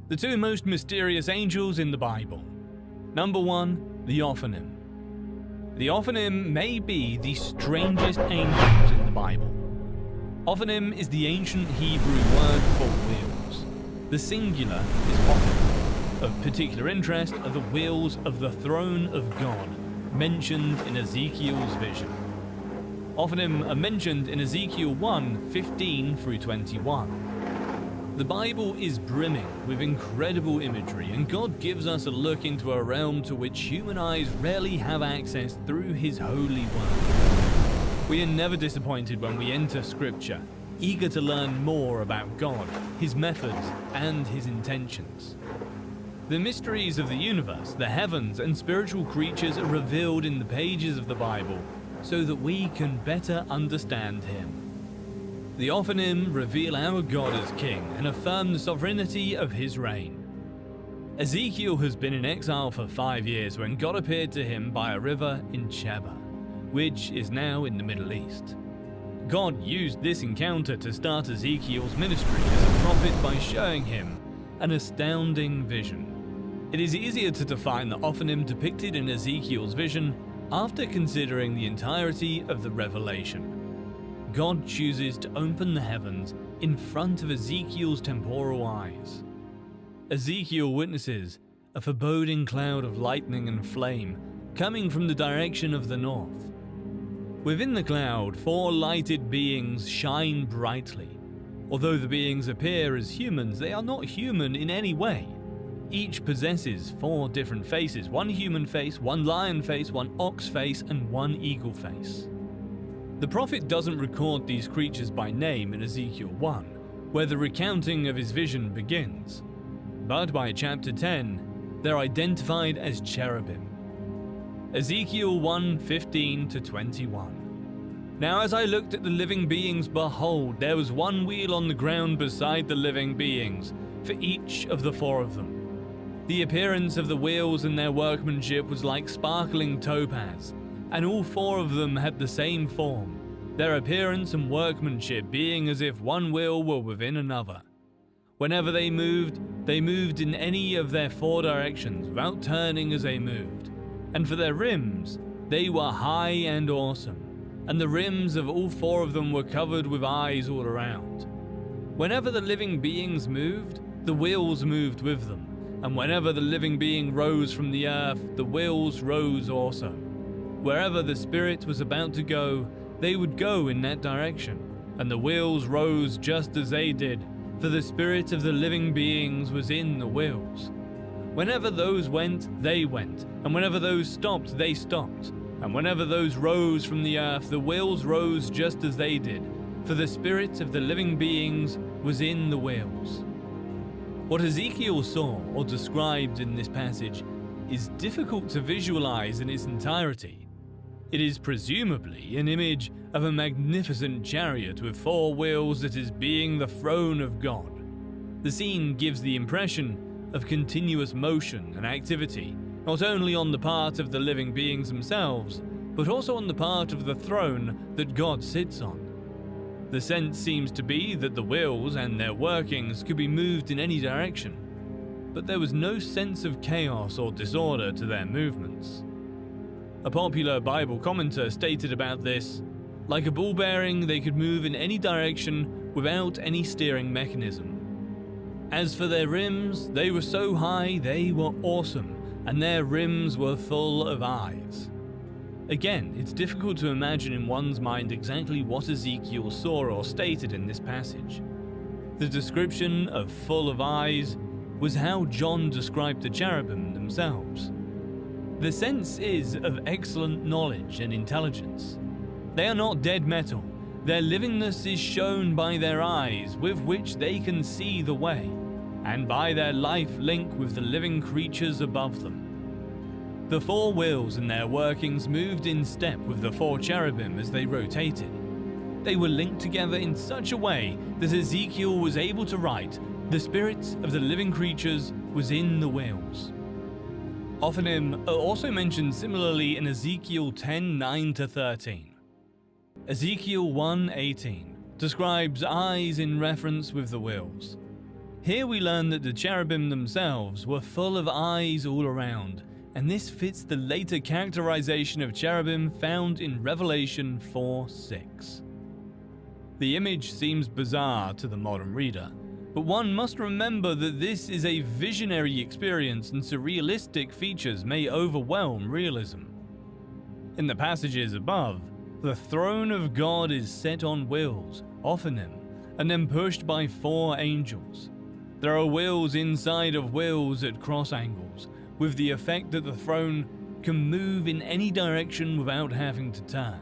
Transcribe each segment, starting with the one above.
The two most mysterious angels in the Bible. Number 1. The Ophanim. The Ophanim may be the strangest angels in the Bible. Ophanim is the ancient Hebrew word for wheels. The singular is Ophim. Of particular interest are the wheels of the throne of God, mentioned in Ezekiel's vision. Ophanim are mentioned in Ezekiel 1:15 through 21. The Bible is brimming with incredible imagery, and God gives us a look into a realm to which human eyes rarely have access through His holy word. We are never disappointed when we enter Scripture, eager to learn more about God, His methods, and His intentions. The mysteries of the universe, the heavens, and spiritual creatures are revealed in the pages of the Bible so that we can better understand Him. The Ophanim reveal our God as King and affirm the sovereignty of His reign. Ezekiel has been in exile for 5 years when God appeared to him by a river in Sheba, which is now in the Middle East. God used this encounter to start Ezekiel's ministry as a prophet by showing him an astounding vision. It is easier to define the Ophanim depicted in Ezekiel's vision after considering the entirety of the revelation. God chooses to open the heavens in front of Ezekiel's temporal eyes. Ezekiel witnesses a foreboding cloud of lightning and flame coming from the direction of the north. Within the cloud, 4 lighted beings shine brightly. Although the beings appear as humans, they are not human in any way. Each possesses 4 different faces: 1 human face, 1 lion face, 1 ox face, and 1 eagle face. The prophet doesn't record these creatures by name in Ezekiel 1, where the recounting of his vision begins. But by chapter 10, they're identified as cherubim. Ezekiel 1:15 to 21. Now as I looked at the living beings, behold, there was 1 wheel on the ground beside the living beings, for each of the 4 of them. The appearance of the wheels and their workmanship was like sparkling topaz, and all 4 of them had the same form, their appearance and workmanship being as if 1 wheel were within another. Whenever they moved in any of their 4 directions without turning as they moved. And for their rims, they were high and awesome, and the rims of all 4 of them were covered with eyes all around. Whenever the living beings moved, the wheels moved with them, and whenever the living being rose from the earth, the wheels rose also. Wherever the spirit was about to go, they would go in that direction, and the wheels rose just as they did, for the spirit of the living beings was in the wheels. Whenever those went, they went, and whenever those stopped, they stopped. And whenever those rose from the earth, the wheels rose just as they did, for the spirit of the living beings was in the wheels. What Ezekiel saw or described in this passage is difficult to visualize in its entirety. It is presumably an image of a magnificent chariot with 4 wheels that is being the throne of God. The scene gives the impression of continuous motion and activity, not only on the part of the living beings themselves, but also on the part of the throne that God sits on. The sense seems to be that the wheels and their workings could be moved in any direction, but there was no sense of chaos or disorder to their movements. A popular Bible commentator stated about this, like a ball bearing, they could move in any direction without any steering mechanism. As for their rims, they were so high they were awesome, and their rims were full of eyes. Again, it's difficult to imagine in one's mind exactly what Ezekiel saw or stated in this passage. The description of full of eyes was how John described the cherubim themselves. The sense is of excellent knowledge and intelligence. They are not dead metal. Their livingness is shown by their eyes, with which they can see the way, and by their life link with the living creatures above them. The 4 wheels and their workings moved in step with the 4 cherubim as they rotated. They were linked together in such a way that Ezekiel was able to write, "The spirit of the living creatures was in the wheels." Ophanim are also mentioned similarly in Ezekiel 10:9 to 13. Ezekiel 1:18 describes eyes in reference with the wheels. Here we learn that the cherubim themselves were full of eyes all around, and this fits the later characterization of cherubim found in Revelation 4:6. The image seems bizarre to the modern reader, but one must remember that this is a visionary experience and surrealistic features may overwhelm realism. In the passages above, the throne of God is set on wheels, Ophanim, and then pushed by 4 angels. There are wheels inside of wheels at cross angles, with the effect that the throne can move in any direction without having to turn.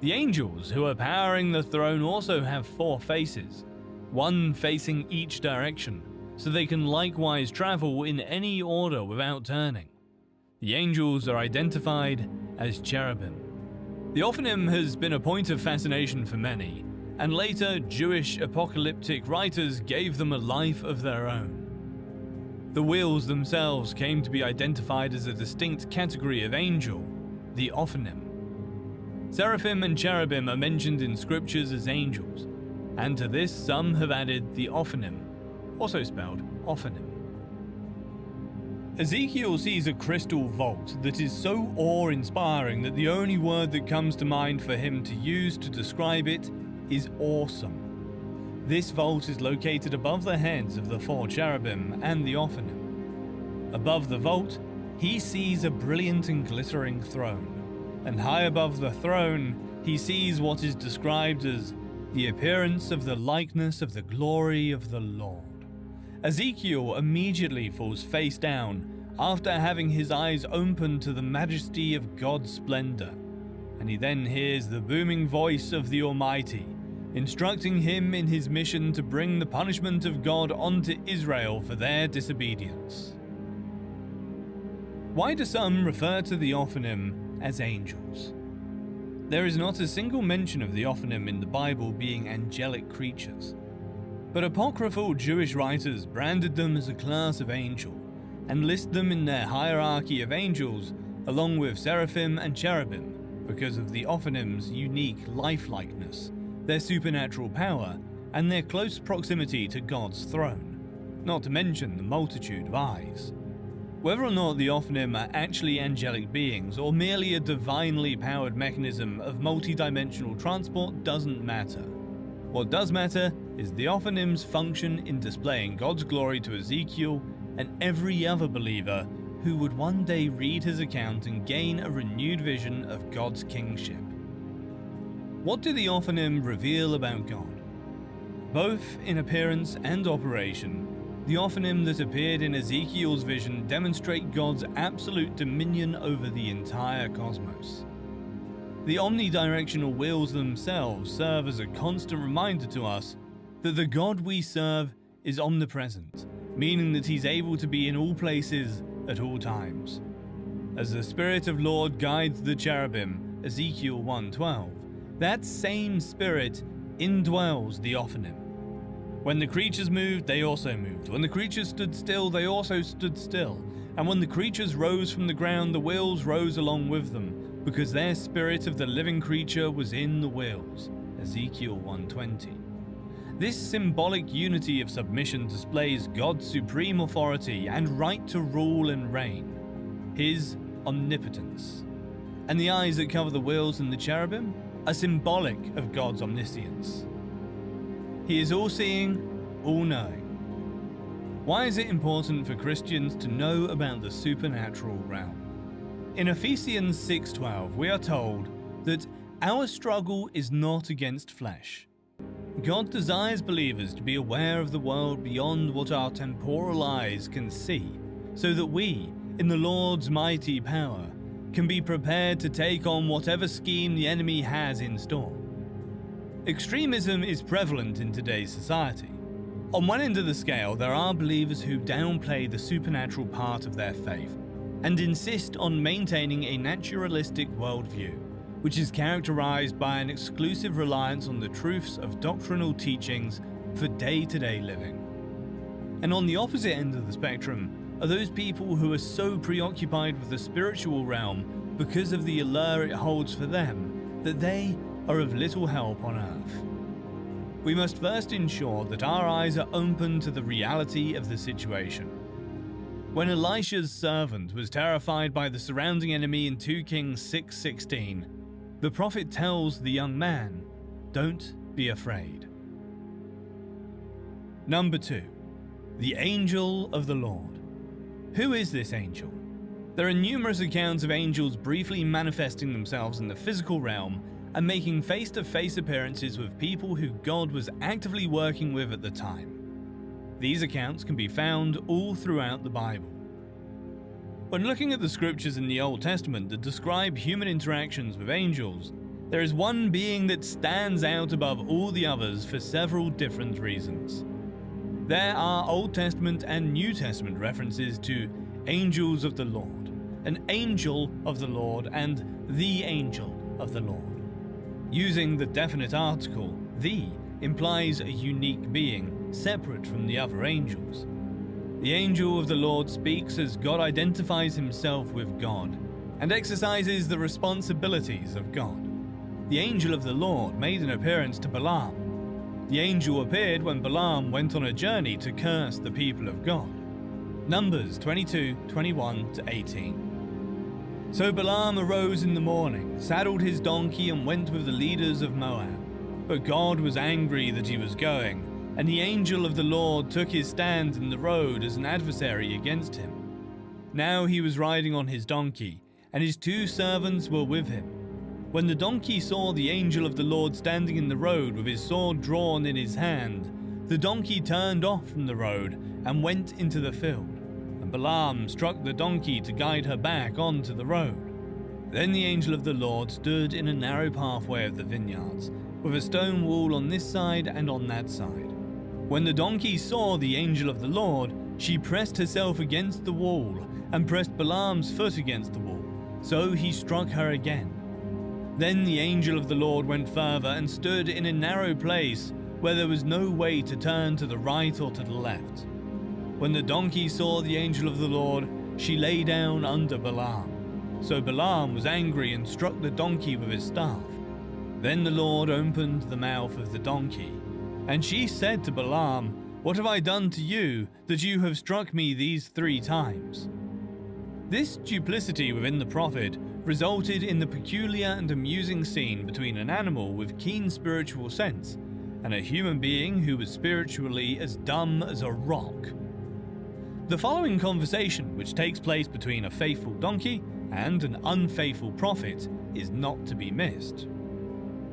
The angels who are powering the throne also have 4 faces, one facing each direction, so they can likewise travel in any order without turning. The angels are identified as cherubim. The Ophanim has been a point of fascination for many, and later Jewish apocalyptic writers gave them a life of their own. The wheels themselves came to be identified as a distinct category of angel, the Ophanim. Seraphim and cherubim are mentioned in scriptures as angels, and to this some have added the Ophanim, also spelled Ophanim. Ezekiel sees a crystal vault that is so awe-inspiring that the only word that comes to mind for him to use to describe it is awesome. This vault is located above the heads of the 4 cherubim and the Ophanim. Above the vault, he sees a brilliant and glittering throne, and high above the throne, he sees what is described as the appearance of the likeness of the glory of the Lord. Ezekiel immediately falls face down after having his eyes opened to the majesty of God's splendor, and he then hears the booming voice of the Almighty, instructing him in his mission to bring the punishment of God onto Israel for their disobedience. Why do some refer to the Ophanim as angels? There is not a single mention of the Ophanim in the Bible being angelic creatures, but apocryphal Jewish writers branded them as a class of angel and list them in their hierarchy of angels along with seraphim and cherubim because of the Ophanim's unique lifelikeness, their supernatural power, and their close proximity to God's throne, not to mention the multitude of eyes. Whether or not the Ophanim are actually angelic beings or merely a divinely powered mechanism of multi-dimensional transport doesn't matter. What does matter is the Ophanim's function in displaying God's glory to Ezekiel and every other believer who would one day read his account and gain a renewed vision of God's kingship. What do the Ophanim reveal about God? Both in appearance and operation, the Ophanim that appeared in Ezekiel's vision demonstrate God's absolute dominion over the entire cosmos. The omnidirectional wheels themselves serve as a constant reminder to us that the God we serve is omnipresent, meaning that he's able to be in all places at all times. As the Spirit of Lord guides the cherubim, Ezekiel 1:12, that same Spirit indwells the Ophanim. When the creatures moved, they also moved. When the creatures stood still, they also stood still. And when the creatures rose from the ground, the wheels rose along with them, because their spirit of the living creature was in the wheels. Ezekiel 1:20. This symbolic unity of submission displays God's supreme authority and right to rule and reign, his omnipotence. And the eyes that cover the wheels and the cherubim are symbolic of God's omniscience. He is all-seeing, all-knowing. Why is it important for Christians to know about the supernatural realm? In Ephesians 6:12, we are told that our struggle is not against flesh. God desires believers to be aware of the world beyond what our temporal eyes can see, so that we, in the Lord's mighty power, can be prepared to take on whatever scheme the enemy has in store. Extremism is prevalent in today's society. On one end of the scale, there are believers who downplay the supernatural part of their faith and insist on maintaining a naturalistic worldview, which is characterized by an exclusive reliance on the truths of doctrinal teachings for day-to-day living. And on the opposite end of the spectrum are those people who are so preoccupied with the spiritual realm because of the allure it holds for them that they are of little help on earth. we must first ensure that our eyes are open to the reality of the situation. When Elisha's servant was terrified by the surrounding enemy in 2 Kings 6:16, the prophet tells the young man, "Don't be afraid." Number 2. The Angel of the Lord. Who is this angel? There are numerous accounts of angels briefly manifesting themselves in the physical realm and making face-to-face appearances with people who God was actively working with at the time. These accounts can be found all throughout the Bible. When looking at the scriptures in the Old Testament that describe human interactions with angels, there is one being that stands out above all the others for several different reasons. There are Old Testament and New Testament references to angels of the Lord, an angel of the Lord, and the angel of the Lord. Using the definite article, the implies a unique being, separate from the other angels. The angel of the Lord speaks as God identifies himself with God and exercises the responsibilities of God. The angel of the Lord made an appearance to Balaam. The angel appeared when Balaam went on a journey to curse the people of God. Numbers 22:21-18. So Balaam arose in the morning, saddled his donkey, and went with the leaders of Moab. But God was angry that he was going, and the angel of the Lord took his stand in the road as an adversary against him. Now he was riding on his donkey, and his 2 servants were with him. When the donkey saw the angel of the Lord standing in the road with his sword drawn in his hand, the donkey turned off from the road and went into the field, and Balaam struck the donkey to guide her back onto the road. Then the angel of the Lord stood in a narrow pathway of the vineyards, with a stone wall on this side and on that side. When the donkey saw the angel of the Lord, she pressed herself against the wall and pressed Balaam's foot against the wall, so he struck her again. Then the angel of the Lord went further and stood in a narrow place where there was no way to turn to the right or to the left. When the donkey saw the angel of the Lord, she lay down under Balaam. So Balaam was angry and struck the donkey with his staff. Then the Lord opened the mouth of the donkey, and she said to Balaam, "What have I done to you that you have struck me these 3 times?" This duplicity within the prophet resulted in the peculiar and amusing scene between an animal with keen spiritual sense and a human being who was spiritually as dumb as a rock. The following conversation, which takes place between a faithful donkey and an unfaithful prophet, is not to be missed.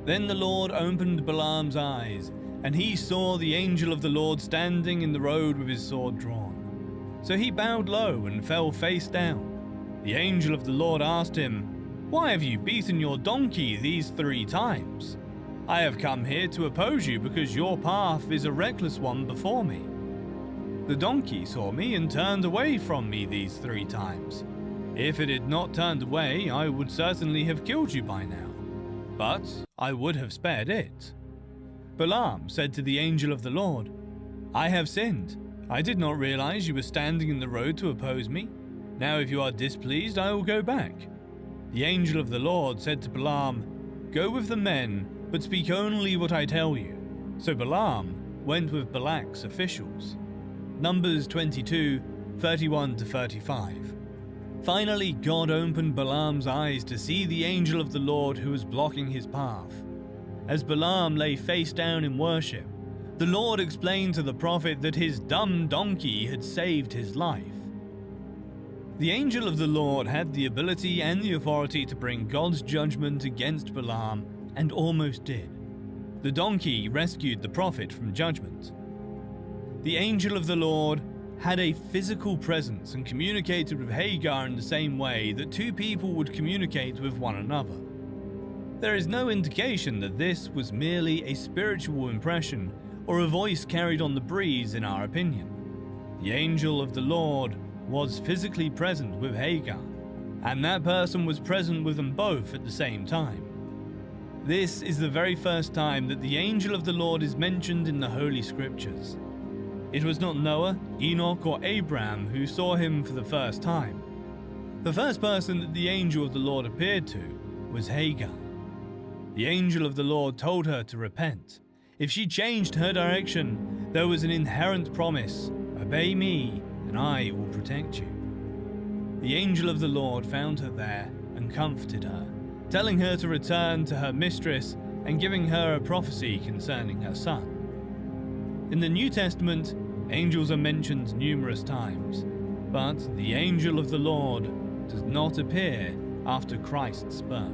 Then the Lord opened Balaam's eyes, and he saw the angel of the Lord standing in the road with his sword drawn. So he bowed low and fell face down. The angel of the Lord asked him, "Why have you beaten your donkey these 3 times? I have come here to oppose you because your path is a reckless one before me. The donkey saw me and turned away from me these 3 times. If it had not turned away, I would certainly have killed you by now, but I would have spared it." Balaam said to the angel of the Lord, "I have sinned. I did not realize you were standing in the road to oppose me. Now if you are displeased, I will go back." The angel of the Lord said to Balaam, "Go with the men, but speak only what I tell you." So Balaam went with Balak's officials. Numbers 22:31-35. Finally, God opened Balaam's eyes to see the angel of the Lord who was blocking his path. As Balaam lay face down in worship, the Lord explained to the prophet that his dumb donkey had saved his life. The angel of the Lord had the ability and the authority to bring God's judgment against Balaam, and almost did. The donkey rescued the prophet from judgment. The angel of the Lord had a physical presence and communicated with Hagar in the same way that 2 people would communicate with one another. There is no indication that this was merely a spiritual impression or a voice carried on the breeze, in our opinion. The angel of the Lord was physically present with Hagar, and that person was present with them both at the same time. This is the very first time that the angel of the Lord is mentioned in the Holy Scriptures. It was not Noah, Enoch, or Abraham who saw him for the first time. The first person that the angel of the Lord appeared to was Hagar. The angel of the Lord told her to repent. If she changed her direction, there was an inherent promise: obey me, and I will protect you. The angel of the Lord found her there and comforted her, telling her to return to her mistress and giving her a prophecy concerning her son. In the New Testament, angels are mentioned numerous times, but the angel of the Lord does not appear after Christ's birth.